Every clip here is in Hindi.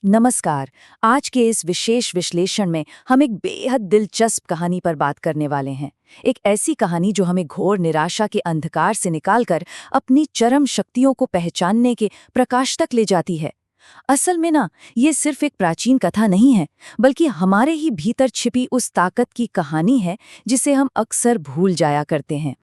नमस्कार। आज के इस विशेष विश्लेषण में हम एक बेहद दिलचस्प कहानी पर बात करने वाले हैं। एक ऐसी कहानी जो हमें घोर निराशा के अंधकार से निकालकर अपनी चरम शक्तियों को पहचानने के प्रकाश तक ले जाती है। असल में ना, ये सिर्फ एक प्राचीन कथा नहीं है, बल्कि हमारे ही भीतर छिपी उस ताकत की कहानी है जिसे हम अक्सर भूल जाया करते हैं।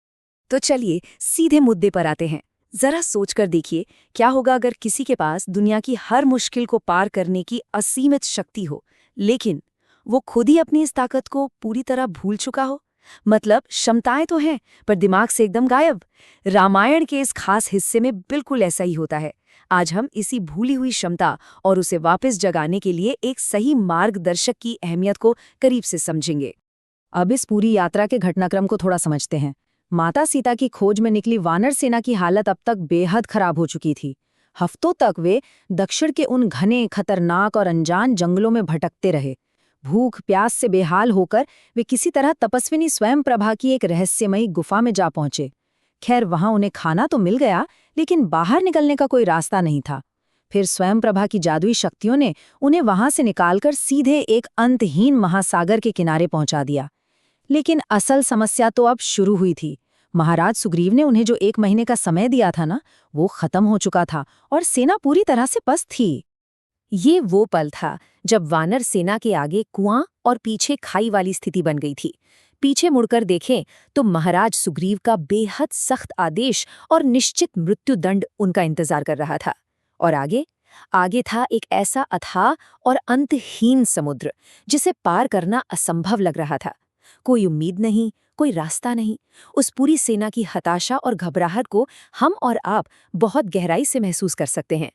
तो चलिए सीधे मुद्दे पर आते हैं। जरा सोचकर देखिए, क्या होगा अगर किसी के पास दुनिया की हर मुश्किल को पार करने की असीमित शक्ति हो, लेकिन वो खुद ही अपनी इस ताकत को पूरी तरह भूल चुका हो। मतलब क्षमताएं तो हैं, पर दिमाग से एकदम गायब। रामायण के इस खास हिस्से में बिल्कुल ऐसा ही होता है। आज हम इसी भूली हुई क्षमता और उसे वापस जगाने के लिए एक सही मार्गदर्शक की अहमियत को करीब से समझेंगे। अब इस पूरी यात्रा के घटनाक्रम को थोड़ा समझते हैं। माता सीता की खोज में निकली वानर सेना की हालत अब तक बेहद खराब हो चुकी थी। हफ्तों तक वे दक्षिण के उन घने, खतरनाक और अनजान जंगलों में भटकते रहे। भूख प्यास से बेहाल होकर वे किसी तरह तपस्विनी स्वयं प्रभा की एक रहस्यमयी गुफा में जा पहुंचे। खैर, वहां उन्हें खाना तो मिल गया, लेकिन बाहर निकलने का कोई रास्ता नहीं था। फिर स्वयं प्रभा की जादुई शक्तियों ने उन्हें वहां से निकालकर सीधे एक अंतहीन महासागर के किनारे पहुंचा दिया। लेकिन असल समस्या तो अब शुरू हुई थी। महाराज सुग्रीव ने उन्हें जो 1 महीने का समय दिया था ना, वो खत्म हो चुका था और सेना पूरी तरह से पस्त थी। ये वो पल था जब वानर सेना के आगे कुआं और पीछे खाई वाली स्थिति बन गई थी। पीछे मुड़कर देखें तो महाराज सुग्रीव का बेहद सख्त आदेश और निश्चित मृत्युदंड उनका इंतजार कर रहा था। और आगे आगे था एक ऐसा अथाह और अंतहीन समुद्र जिसे पार करना असंभव लग रहा था। कोई उम्मीद नहीं, कोई रास्ता नहीं। उस पूरी सेना की हताशा और घबराहट को हम और आप बहुत गहराई से महसूस कर सकते हैं।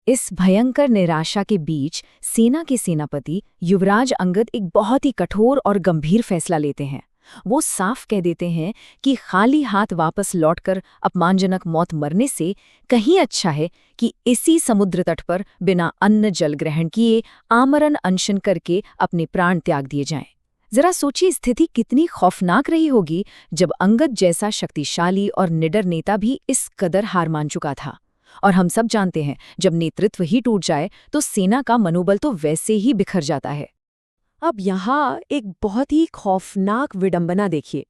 इस भयंकर निराशा के बीच सेना के सेनापति युवराज अंगद एक बहुत ही कठोर और गंभीर फैसला लेते हैं। वो साफ कह देते हैं कि खाली हाथ वापस लौटकर अपमानजनक मौत मरने से कहीं अच्छा है कि इसी समुद्र तट पर बिना अन्न जल ग्रहण किए आमरण अनशन करके अपने प्राण त्याग दिए जाएं। जरा सोचिए, स्थिति कितनी खौफनाक रही होगी जब अंगद जैसा शक्तिशाली और निडर नेता भी इस कदर हार मान चुका था। और हम सब जानते हैं, जब नेतृत्व ही टूट जाए तो सेना का मनोबल तो वैसे ही बिखर जाता है। अब यहाँ एक बहुत ही खौफनाक विडंबना देखिए।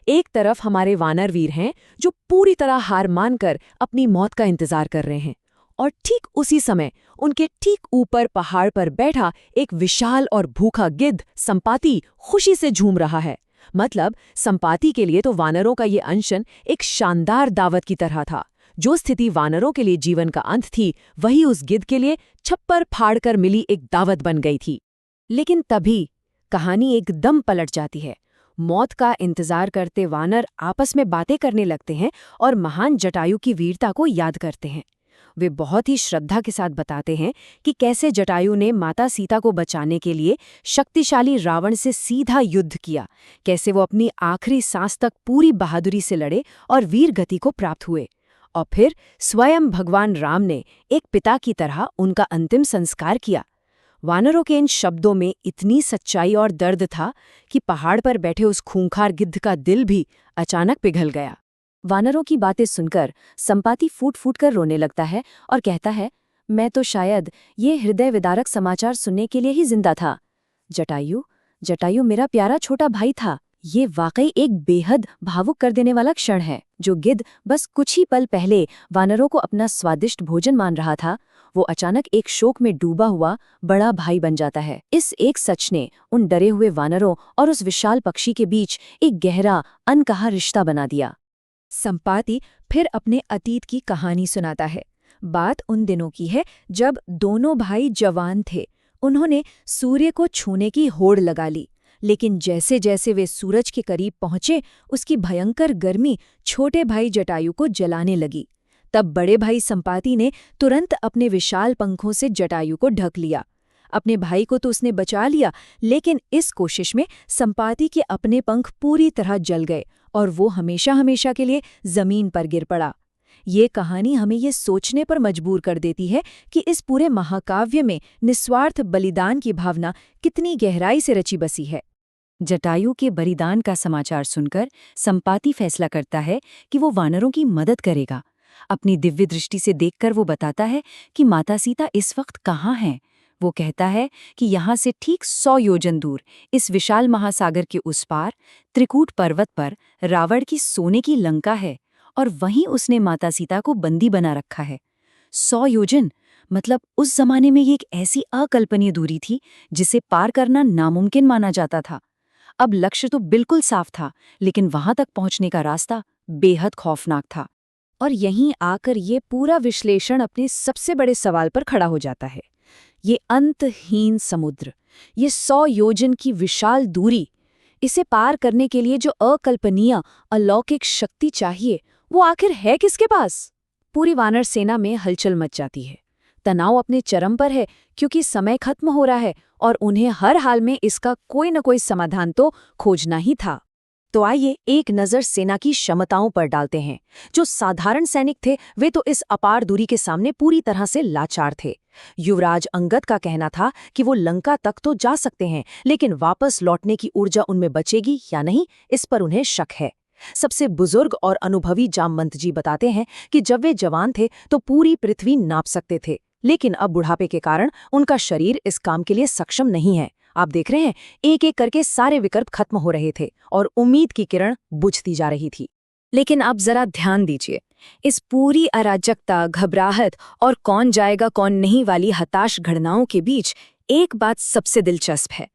एक तरफ हमारे वानर वीर हैं जो पूरी तरह हार मानकर अपनी मौत का इंतजार कर रहे हैं, और ठीक उसी समय उनके ठीक ऊपर पहाड़ पर बैठा एक विशाल और भूखा गिद्ध संपाति खुशी से झूम रहा है। मतलब संपाति के लिए तो वानरों का ये अनशन एक शानदार दावत की तरह था। जो स्थिति वानरों के लिए जीवन का अंत थी, वही उस गिद्ध के लिए छप्पर फाड़कर मिली एक दावत बन गई थी। लेकिन तभी कहानी एकदम पलट जाती है। मौत का इंतजार करते वानर आपस में बातें करने लगते हैं और महान जटायु की वीरता को याद करते हैं। वे बहुत ही श्रद्धा के साथ बताते हैं कि कैसे जटायु ने माता सीता को बचाने के लिए शक्तिशाली रावण से सीधा युद्ध किया, कैसे वो अपनी आखिरी सांस तक पूरी बहादुरी से लड़े और वीर गति को प्राप्त हुए। और फिर स्वयं भगवान राम ने एक पिता की तरह उनका अंतिम संस्कार किया। वानरों के इन शब्दों में इतनी सच्चाई और दर्द था कि पहाड़ पर बैठे उस खूंखार गिद्ध का दिल भी अचानक पिघल गया। वानरों की बातें सुनकर संपाति फूट फूट कर रोने लगता है और कहता है, मैं तो शायद ये हृदय विदारक समाचार सुनने के लिए ही जिंदा था। जटायु, जटायु मेरा प्यारा छोटा भाई था। ये वाकई एक बेहद भावुक कर देने वाला क्षण है। जो गिद्ध बस कुछ ही पल पहले वानरों को अपना स्वादिष्ट भोजन मान रहा था, वो अचानक एक शोक में डूबा हुआ बड़ा भाई बन जाता है। इस एक सच ने उन डरे हुए वानरों और उस विशाल पक्षी के बीच एक गहरा अनकहा रिश्ता बना दिया। संपाति फिर अपने अतीत की कहानी सुनाता है। बात उन दिनों की है जब दोनों भाई जवान थे। उन्होंने सूर्य को छूने की होड़ लगा ली, लेकिन जैसे जैसे वे सूरज के करीब पहुंचे, उसकी भयंकर गर्मी छोटे भाई जटायु को जलाने लगी। तब बड़े भाई संपाति ने तुरंत अपने विशाल पंखों से जटायु को ढक लिया। अपने भाई को तो उसने बचा लिया, लेकिन इस कोशिश में संपाति के अपने पंख पूरी तरह जल गए और वो हमेशा हमेशा के लिए जमीन पर गिर पड़ा। ये कहानी हमें ये सोचने पर मजबूर कर देती है कि इस पूरे महाकाव्य में निस्वार्थ बलिदान की भावना कितनी गहराई से रची बसी है। जटायु के बलिदान का समाचार सुनकर संपाति फैसला करता है कि वो वानरों की मदद करेगा। अपनी दिव्य दृष्टि से देखकर वो बताता है कि माता सीता इस वक्त कहाँ हैं। वो कहता है कि यहाँ से ठीक 100 योजन दूर इस विशाल महासागर के उस पार त्रिकूट पर्वत पर रावण की सोने की लंका है और वहीं उसने माता सीता को बंदी बना रखा है। 100 योजन मतलब उस जमाने में ये एक ऐसी अकल्पनीय दूरी थी जिसे पार करना नामुमकिन माना जाता था। अब लक्ष्य तो बिल्कुल साफ था, लेकिन वहां तक पहुंचने का रास्ता बेहद खौफनाक था। और यहीं आकर ये पूरा विश्लेषण अपने सबसे बड़े सवाल पर खड़ा हो जाता है। ये अंतहीन समुद्र, ये 100 योजन की विशाल दूरी, इसे पार करने के लिए जो अकल्पनीय अलौकिक शक्ति चाहिए, वो आखिर है किसके पास? पूरी वानर सेना में हलचल मच जाती है। तनाव अपने चरम पर है क्योंकि समय खत्म हो रहा है और उन्हें हर हाल में इसका कोई न कोई समाधान तो खोजना ही था। तो आइए एक नज़र सेना की क्षमताओं पर डालते हैं। जो साधारण सैनिक थे वे तो इस अपार दूरी के सामने पूरी तरह से लाचार थे। युवराज अंगद का कहना था कि वो लंका तक तो जा सकते हैं, लेकिन वापस लौटने की ऊर्जा उनमें बचेगी या नहीं, इस पर उन्हें शक है। सबसे बुजुर्ग और अनुभवी जामवंत जी बताते हैं कि जब वे जवान थे तो पूरी पृथ्वी नाप सकते थे, लेकिन अब बुढ़ापे के कारण उनका शरीर इस काम के लिए सक्षम नहीं है। आप देख रहे हैं, एक एक करके सारे विकल्प खत्म हो रहे थे और उम्मीद की किरण बुझती जा रही थी। लेकिन अब जरा ध्यान दीजिए, इस पूरी अराजकता, घबराहट और कौन जाएगा कौन नहीं वाली हताश घटनाओं के बीच एक बात सबसे दिलचस्प है।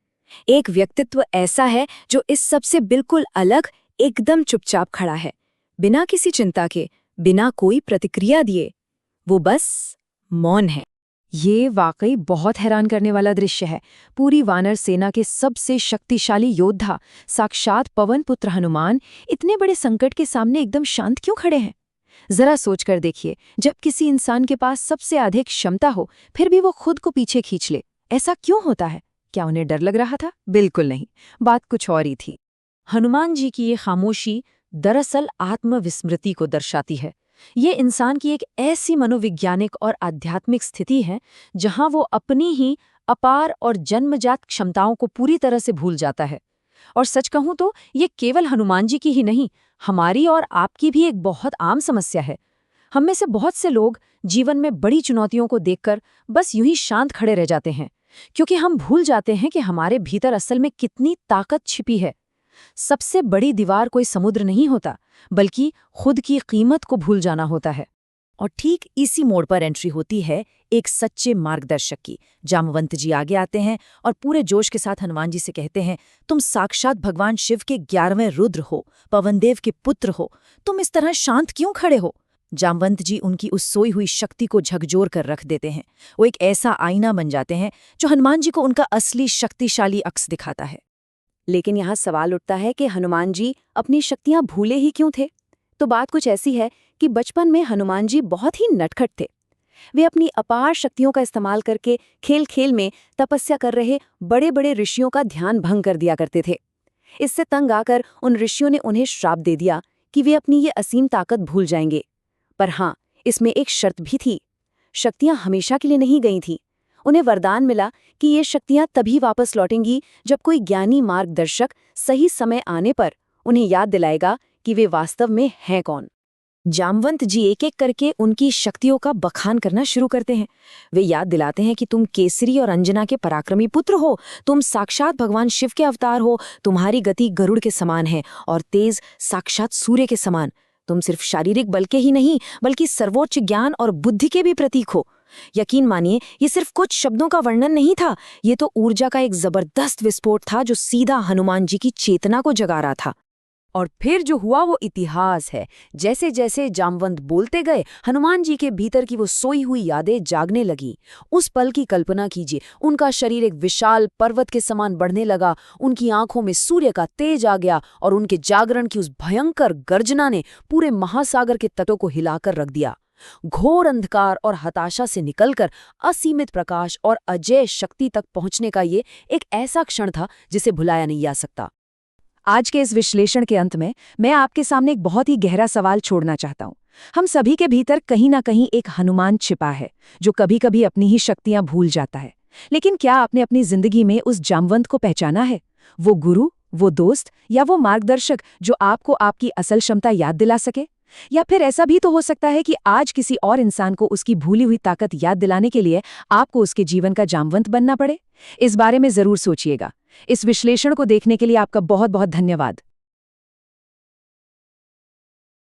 एक व्यक्तित्व ऐसा है जो इस सबसे बिल्कुल अलग, एकदम चुपचाप खड़ा है, बिना किसी चिंता के, बिना कोई प्रतिक्रिया दिए। वो बस मौन है। ये वाकई बहुत हैरान करने वाला दृश्य है। पूरी वानर सेना के सबसे शक्तिशाली योद्धा, साक्षात पवन पुत्र हनुमान, इतने बड़े संकट के सामने एकदम शांत क्यों खड़े हैं? जरा सोचकर देखिए, जब किसी इंसान के पास सबसे अधिक क्षमता हो फिर भी वो खुद को पीछे खींच ले, ऐसा क्यों होता है? क्या उन्हें डर लग रहा था? बिल्कुल नहीं, बात कुछ और ही थी। हनुमान जी की ये खामोशी दरअसल आत्मविस्मृति को दर्शाती है। ये इंसान की एक ऐसी मनोवैज्ञानिक और आध्यात्मिक स्थिति है जहां वो अपनी ही अपार और जन्मजात क्षमताओं को पूरी तरह से भूल जाता है। और सच कहूं तो ये केवल हनुमान जी की ही नहीं, हमारी और आपकी भी एक बहुत आम समस्या है। हम में से बहुत से लोग जीवन में बड़ी चुनौतियों को देखकर बस यूं ही शांत खड़े रह जाते हैं, क्योंकि हम भूल जाते हैं कि हमारे भीतर असल में कितनी ताकत छिपी है। सबसे बड़ी दीवार कोई समुद्र नहीं होता, बल्कि खुद की कीमत को भूल जाना होता है। और ठीक इसी मोड़ पर एंट्री होती है एक सच्चे मार्गदर्शक की। जामवंत जी आगे आते हैं और पूरे जोश के साथ हनुमान जी से कहते हैं, तुम साक्षात भगवान शिव के 11वें रुद्र हो, पवनदेव के पुत्र हो, तुम इस तरह शांत क्यों खड़े हो? जामवंत जी उनकी उस सोई हुई शक्ति को झकझोर कर रख देते हैं। वो एक ऐसा आईना बन जाते हैं जो हनुमान जी को उनका असली शक्तिशाली अक्स दिखाता है। लेकिन यहाँ सवाल उठता है कि हनुमान जी अपनी शक्तियाँ भूले ही क्यों थे? तो बात कुछ ऐसी है कि बचपन में हनुमान जी बहुत ही नटखट थे। वे अपनी अपार शक्तियों का इस्तेमाल करके खेल खेल में तपस्या कर रहे बड़े बड़े ऋषियों का ध्यान भंग कर दिया करते थे। इससे तंग आकर उन ऋषियों ने उन्हें श्राप दे दिया कि वे अपनी ये असीम ताकत भूल जाएंगे। पर हाँ, इसमें एक शर्त भी थी। शक्तियाँ हमेशा के लिए नहीं गई थीं। उन्हें वरदान मिला कि ये शक्तियाँ तभी वापस लौटेंगी जब कोई ज्ञानी मार्गदर्शक सही समय आने पर उन्हें याद दिलाएगा कि वे वास्तव में हैं कौन। जामवंत जी एक एक करके उनकी शक्तियों का बखान करना शुरू करते हैं। वे याद दिलाते हैं कि तुम केसरी और अंजना के पराक्रमी पुत्र हो, तुम साक्षात भगवान शिव के अवतार हो, तुम्हारी गति गरुड़ के समान है और तेज साक्षात सूर्य के समान। तुम सिर्फ शारीरिक बल के ही नहीं बल्कि सर्वोच्च ज्ञान और बुद्धि के भी प्रतीक हो। यकीन मानिए, ये सिर्फ कुछ शब्दों का वर्णन नहीं था, ये तो ऊर्जा का एक जबरदस्त विस्फोट था जो सीधा हनुमान जी की चेतना को जगा रहा था। और फिर जो हुआ वो इतिहास है। जैसे जैसे जामवंत बोलते गए, हनुमान जी के भीतर की वो सोई हुई यादें जागने लगी। उस पल की कल्पना कीजिए, उनका शरीर एक विशाल पर्वत के समान बढ़ने लगा, उनकी आंखों में सूर्य का तेज आ गया और उनके जागरण की उस भयंकर गर्जना ने पूरे महासागर के तटों को हिलाकर रख दिया। घोर अंधकार और हताशा से निकलकर असीमित प्रकाश और अजय शक्ति तक पहुंचने का ये एक ऐसा क्षण था जिसे भुलाया नहीं जा सकता। आज के इस विश्लेषण के अंत में मैं आपके सामने एक बहुत ही गहरा सवाल छोड़ना चाहता हूँ। हम सभी के भीतर कहीं ना कहीं एक हनुमान छिपा है जो कभी कभी अपनी ही शक्तियां भूल जाता है। लेकिन क्या आपने अपनी जिंदगी में उस जामवंत को पहचाना है? वो गुरु, वो दोस्त या वो मार्गदर्शक जो आपको आपकी असल क्षमता याद दिला सके? या फिर ऐसा भी तो हो सकता है कि आज किसी और इंसान को उसकी भूली हुई ताकत याद दिलाने के लिए आपको उसके जीवन का जामवंत बनना पड़े। इस बारे में जरूर सोचिएगा। इस विश्लेषण को देखने के लिए आपका बहुत बहुत धन्यवाद।